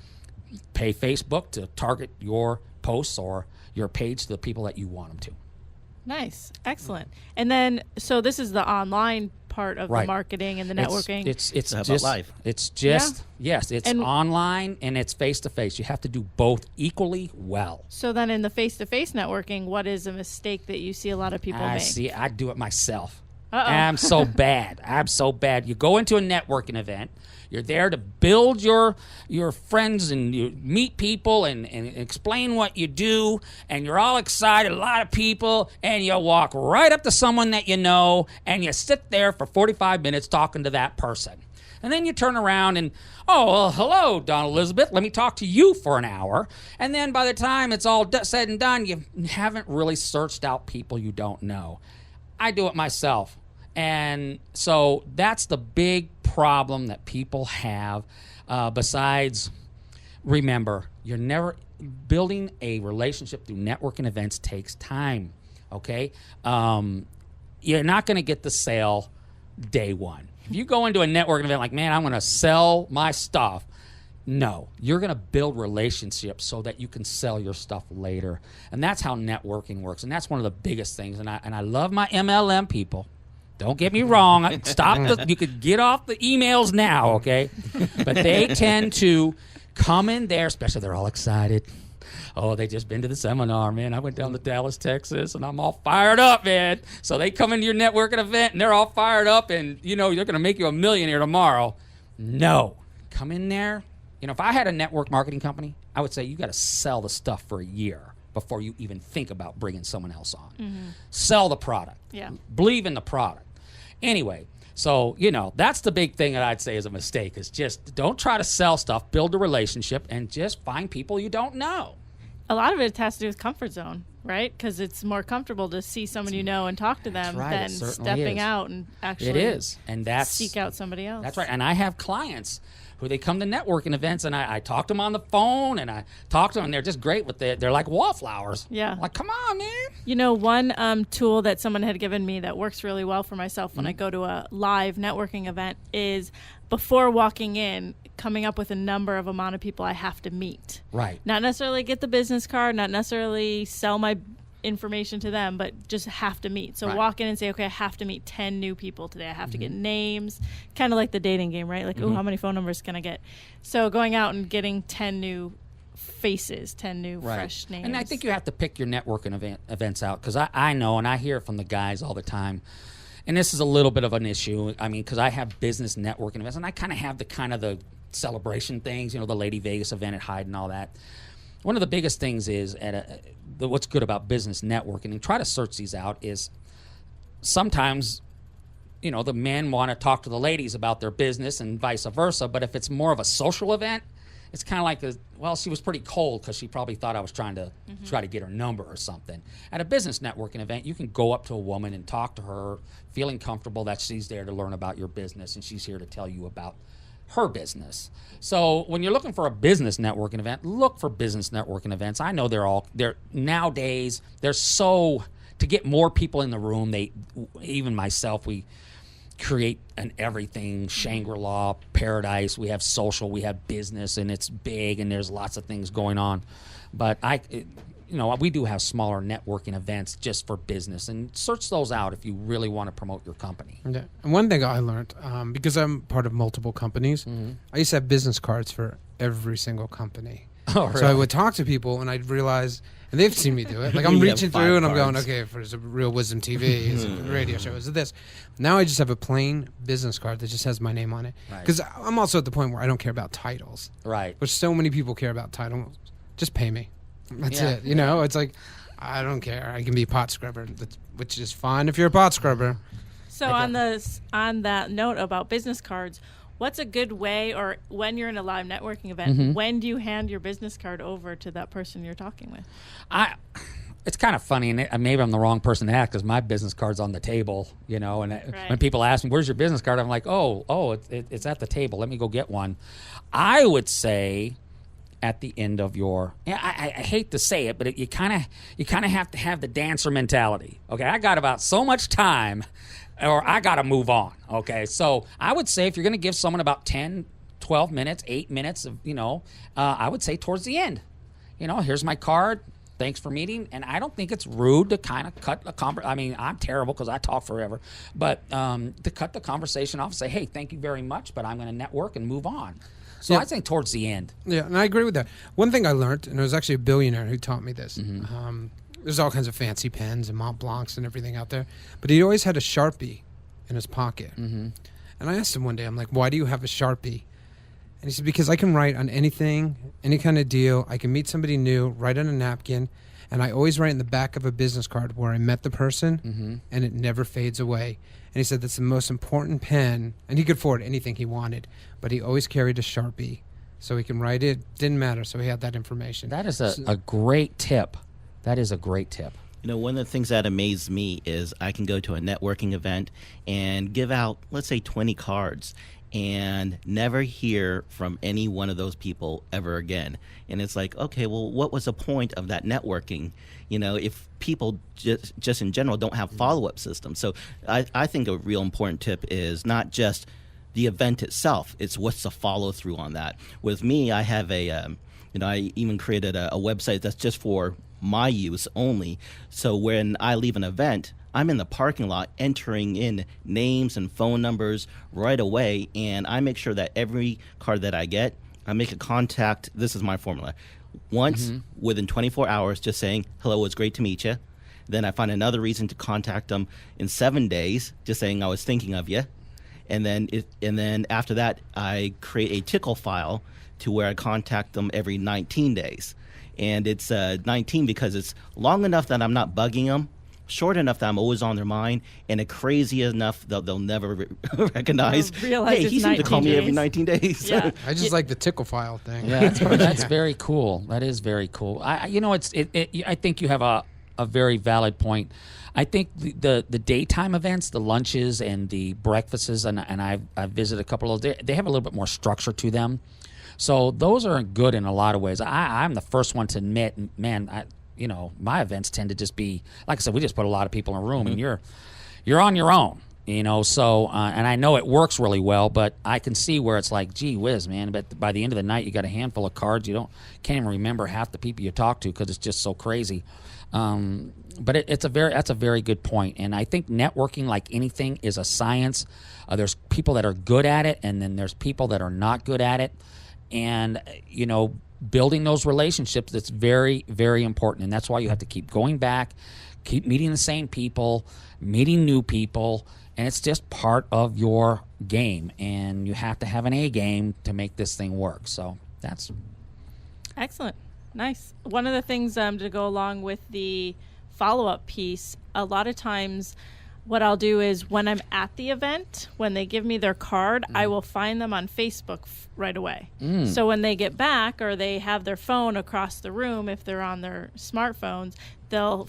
Pay Facebook to target your posts or your page to the people that you want them to. Nice. Excellent. And then, so this is the online part of the marketing and the networking. It's about just live. It's just yes, it's online and it's face to face. You have to do both equally well. So then, in the face to face networking, what is a mistake that you see a lot of people make? I do it myself. I'm so bad. You go into a networking event. You're there to build your friends and you meet people and explain what you do, and you're all excited, a lot of people, and you walk right up to someone that you know, and you sit there for 45 minutes talking to that person. And then you turn around and, hello, Dawn Elizabeth, let me talk to you for an hour. And then by the time it's all said and done, you haven't really searched out people you don't know. I do it myself. And so that's the big problem that people have. Besides, remember, you're never building a relationship through networking events takes time. Okay, you're not going to get the sale day one. If you go into a networking event like, man, I'm going to sell my stuff. No, you're going to build relationships so that you can sell your stuff later. And that's how networking works. And that's one of the biggest things. And I love my MLM people. Don't get me wrong. You could get off the emails now, okay? But they tend to come in there, especially they're all excited. Oh, they just been to the seminar, man. I went down to Dallas, Texas, and I'm all fired up, man. So they come into your networking event, and they're all fired up, and, you're going to make you a millionaire tomorrow. No. Come in there. If I had a network marketing company, I would say you got to sell the stuff for a year before you even think about bringing someone else on. Mm-hmm. Sell the product. Yeah. Believe in the product. Anyway, so, that's the big thing that I'd say is a mistake, is just don't try to sell stuff, build a relationship, and just find people you don't know. A lot of it has to do with comfort zone, right? Because it's more comfortable to see someone you know and talk to them than stepping out and actually seek out somebody else. That's right. And I have clients who they come to networking events, and I talk to them on the phone, and I talk to them, and they're just great with it. They're like wallflowers. Yeah. I'm like, come on, man. One tool that someone had given me that works really well for myself when I go to a live networking event is, before walking in, coming up with a number of amount of people I have to meet. Right. Not necessarily get the business card, not necessarily sell my information to them, but just have to meet. So walk in and say, okay, I have to meet 10 new people today. I have to get names, kind of like the dating game, right? Like, how many phone numbers can I get? So going out and getting 10 new faces, 10 new fresh names. And I think you have to pick your networking events out, because I know, and I hear from the guys all the time, and this is a little bit of an issue. I mean, because I have business networking events, and I kind of have the celebration things, the Lady Vegas event at Hyde and all that. One of the biggest things is what's good about business networking, and try to search these out, is sometimes, the men want to talk to the ladies about their business and vice versa. But if it's more of a social event, it's kind of like she was pretty cold because she probably thought I was trying to try to get her number or something. At a business networking event, you can go up to a woman and talk to her, feeling comfortable that she's there to learn about your business and she's here to tell you about her business. So when you're looking for a business networking event, look for business networking events. I know they're nowadays, to get more people in the room, even myself, we create an everything Shangri-La paradise. We have social, we have business, and it's big, and there's lots of things going on. But we do have smaller networking events just for business, and search those out if you really want to promote your company. Yeah. And one thing I learned, because I'm part of multiple companies, I used to have business cards for every single company. Oh, So I really? would talk to people, and I'd realize, and they've seen me do it. Like I'm You have reaching 5 through, and I'm going, cards. okay, if it's a Real Wisdom TV, is it a radio show, is it this? Now I just have a plain business card that just has my name on it. Right. Because I'm also at the point where I don't care about titles, Right. which so many people care about titles. Just pay me. That's Yeah. it. You know, it's like, I don't care. I can be a pot scrubber, which is fine if you're a pot scrubber. So on that note about business cards, what's a good way, or when you're in a live networking event, when do you hand your business card over to that person you're talking with? It's kind of funny, and maybe I'm the wrong person to ask because my business card's on the table, you know. And when people ask me, "Where's your business card?" I'm like, it's at the table. Let me go get one. I would say at the end of your, I hate to say it, but you kind of have to have the dancer mentality. Okay, I got about so much time, or I got to move on. Okay, so I would say if you're going to give someone about 10, 12 minutes, 8 minutes of, I would say towards the end, here's my card. Thanks for meeting. And I don't think it's rude to kind of cut a conversation. I mean, I'm terrible because I talk forever. But to cut the conversation off and say, hey, thank you very much, but I'm going to network and move on. So Yeah. I think towards the end. Yeah, and I agree with that. One thing I learned, and it was actually a billionaire who taught me this. There's all kinds of fancy pens and Mont Blancs and everything out there, but he always had a Sharpie in his pocket. And I asked him one day, I'm like, why do you have a Sharpie? And he said, because I can write on anything, any kind of deal. I can meet somebody new, write on a napkin, and I always write in the back of a business card where I met the person, and it never fades away. And he said that's the most important pen, and he could afford anything he wanted, but he always carried a Sharpie so he can write it. Didn't matter, so he had that information. That is a great tip. That is a great tip. One of the things that amazed me is I can go to a networking event and give out, let's say, 20 cards and never hear from any one of those people ever again. And it's like, okay, well, what was the point of that networking? If people just in general don't have follow-up systems. So I think a real important tip is not just the event itself, it's what's the follow-through on that. With me, I have I even created a website that's just for my use only. So when I leave an event, I'm in the parking lot entering in names and phone numbers right away, and I make sure that every card that I get, I make a contact. This is my formula. Once within 24 hours, just saying, hello, it's great to meet you. Then I find another reason to contact them in 7 days, just saying I was thinking of you. And then after that, I create a tickle file to where I contact them every 19 days. And it's 19 because it's long enough that I'm not bugging them, short enough that I'm always on their mind, and crazy enough that they'll never recognize, realize hey, it's he seems to call 19 me every days. 19 days. Yeah. I just like the tickle file thing. Yeah, that's very cool. That is very cool. I think you have a very valid point. I think the daytime events, the lunches and the breakfasts, and I've visited a couple of those, they have a little bit more structure to them. So those are good in a lot of ways. I'm the first one to admit, man, my events tend to just be, like I said, we just put a lot of people in a room and you're on your own, so, and I know it works really well, but I can see where it's like, gee whiz, man, but by the end of the night, you got a handful of cards. Can't even remember half the people you talk to because it's just so crazy. But that's a very good point. And I think networking, like anything, is a science. There's people that are good at it, and then there's people that are not good at it. And, building those relationships, that's very, very important. And that's why you have to keep going back, keep meeting the same people, meeting new people. And it's just part of your game. And you have to have an A game to make this thing work. So that's Excellent. Nice. One of the things to go along with the follow-up piece, a lot of times what I'll do is when I'm at the event, when they give me their card, I will find them on Facebook right away. So when they get back or they have their phone across the room, if they're on their smartphones, they'll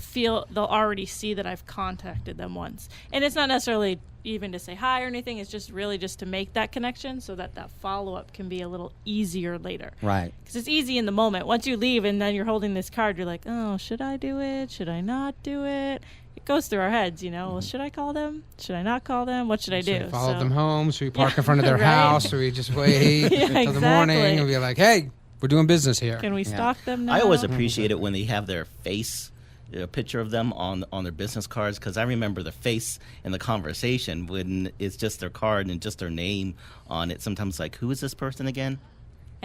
already see that I've contacted them once. And it's not necessarily even to say hi or anything. It's just really just to make that connection so that follow-up can be a little easier later. right. Because it's easy in the moment. Once you leave and then you're holding this card, you're like, oh, should I do it? Should I not do it? It goes through our heads, Well, should I call them? Should I not call them? What should I do? Should we follow So- them home? Should we park in front of their Right. house? Should we just wait Yeah, till the morning exactly. and be like, hey, we're doing business here? Can we stalk them now? I always appreciate it when they have their face, a picture of them on their business cards, because I remember the face in the conversation when it's just their card and just their name on it. Sometimes like, who is this person again?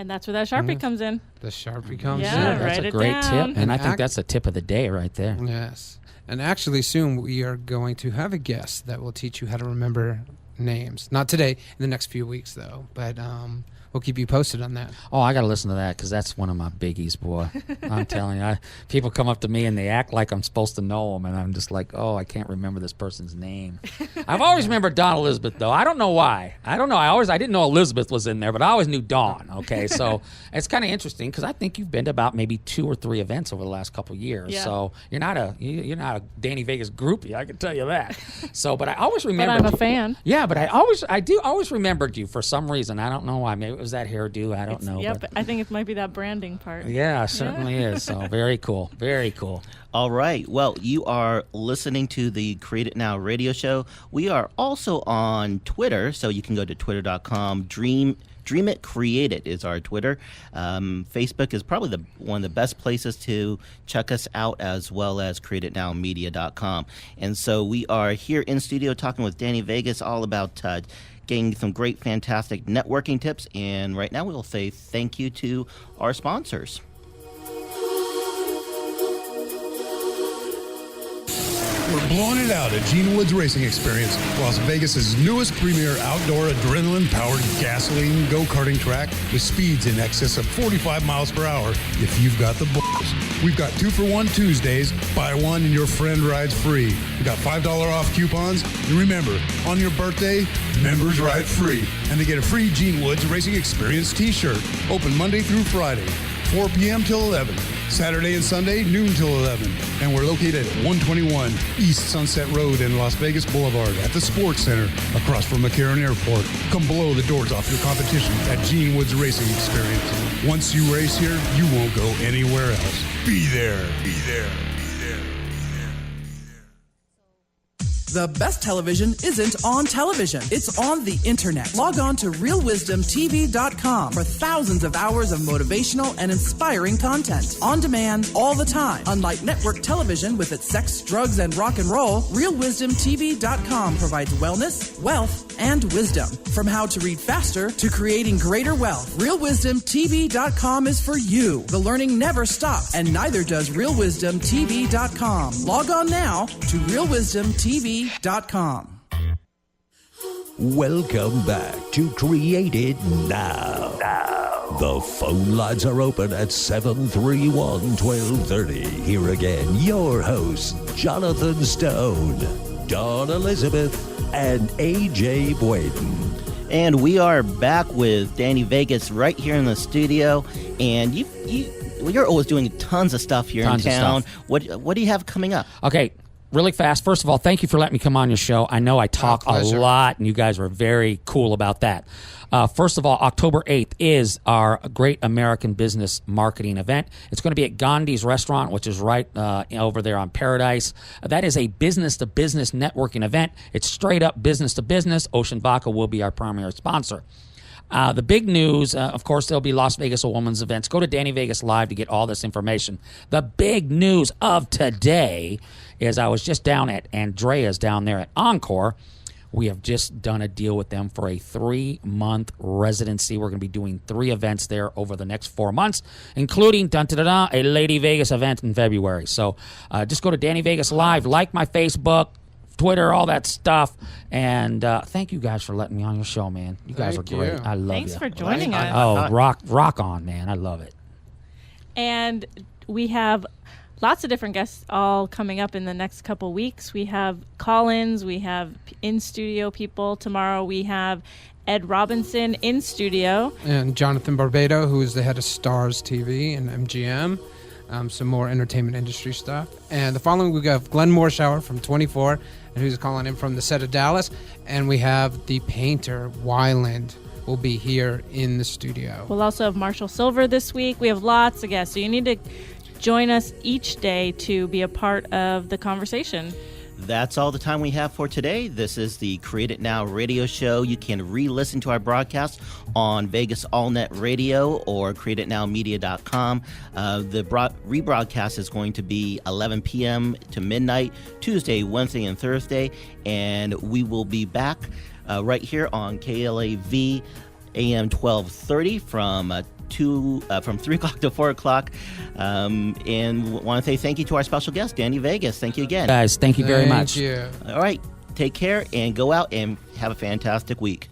And that's where that Sharpie comes in. The Sharpie comes Yeah, in. right. That's Write a it great down. tip, and I think that's the tip of the day right there. Yes. And actually, soon we are going to have a guest that will teach you how to remember names. Not today, in the next few weeks, though. But we'll keep you posted on that. Oh, I got to listen to that because that's one of my biggies, boy. I'm telling you. People come up to me and they act like I'm supposed to know them, and I'm just like, oh, I can't remember this person's name. I've always remembered Dawn Elizabeth, though. I don't know why. I don't know. I didn't know Elizabeth was in there, but I always knew Dawn, okay? So it's kind of interesting because I think you've been to about maybe 2 or 3 events over the last couple of years. Yeah. So you're not a Danny Vegas groupie, I can tell you that. So, but I always remember. But I'm a fan. Yeah, but I do always remembered you for some reason. I don't know why. Maybe it was that hairdo. I don't know. Yep, But I think it might be that branding part. yeah, it certainly is. So very cool. Very cool. All right. Well, you are listening to the Create It Now radio show. We are also on Twitter, so you can go to twitter.com. Dream It, Create It is our Twitter. Facebook is probably one of the best places to check us out, as well as createitnowmedia.com. And so we are here in studio talking with Danny Vegas all about getting some great, fantastic networking tips. And right now we'll say thank you to our sponsors. We're blowing it out at Gene Woods Racing Experience, Las Vegas's newest premier outdoor adrenaline-powered gasoline go-karting track with speeds in excess of 45 miles per hour if you've got the balls. We've got 2-for-1 Tuesdays, buy one and your friend rides free. We got $5 off coupons, and remember, on your birthday, members ride free. And they get a free Gene Woods Racing Experience t-shirt, open Monday through Friday, 4 p.m. till 11. Saturday and Sunday, noon till 11. And we're located at 121 East Sunset Road in Las Vegas Boulevard at the Sports Center across from McCarran Airport. Come blow the doors off your competition at Gene Woods Racing Experience. Once you race here, you won't go anywhere else. Be there. Be there. The best television isn't on television. It's on the internet. Log on to realwisdomtv.com for thousands of hours of motivational and inspiring content. On demand, all the time. Unlike network television with its sex, drugs, and rock and roll, realwisdomtv.com provides wellness, wealth, and wisdom. From how to read faster to creating greater wealth, realwisdomtv.com is for you. The learning never stops, and neither does realwisdomtv.com. Log on now to realwisdomtv.com. Welcome back to Create It Now. The phone lines are open at 731-1230. Here again, your hosts, Jonathan Stone, Dawn Elizabeth, and AJ Boyden. And we are back with Danny Vegas right here in the studio. And you're always doing tons of stuff here in town. What do you have coming up? Okay. Really fast. First of all, thank you for letting me come on your show. I know I talk a lot, and you guys were very cool about that. First of all, October 8th is our Great American Business Marketing event. It's going to be at Gandhi's Restaurant, which is right over there on Paradise. That is a business-to-business networking event. It's straight up business-to-business. Ocean Vodka will be our primary sponsor. The big news, of course, there'll be Las Vegas A Woman's events. Go to Danny Vegas Live to get all this information. The big news of today is I was just down at Andrea's down there at Encore. We have just done a deal with them for a 3-month residency. We're going to be doing 3 events there over the next 4 months, including a Lady Vegas event in February. So just go to Danny Vegas Live, like my Facebook, Twitter, all that stuff. And thank you guys for letting me on your show, man. You guys are great. I love you. Thanks for joining us. Oh, rock on, man. I love it. And we have lots of different guests all coming up in the next couple weeks. We have call-ins. We have in-studio people. Tomorrow we have Ed Robinson in studio. And Jonathan Barbado, who is the head of Stars TV and MGM. Some more entertainment industry stuff. And the following week we have Glenn Morshower from 24, and who's calling in from the set of Dallas. And we have the painter, Wyland, will be here in the studio. We'll also have Marshall Silver this week. We have lots of guests, so you need to join us each day to be a part of the conversation. That's all the time we have for today. This is the Create It Now radio show. You can re-listen to our broadcast on Vegas AllNet Radio or CreateItNowMedia.com. The rebroadcast is going to be 11 p.m. to midnight, Tuesday, Wednesday, and Thursday. And we will be back right here on KLAV AM 1230 from from 3 o'clock to 4 o'clock. And want to say thank you to our special guest, Danny Vegas. Thank you again. Guys, thank you very much. Thank you. All right. Take care and go out and have a fantastic week.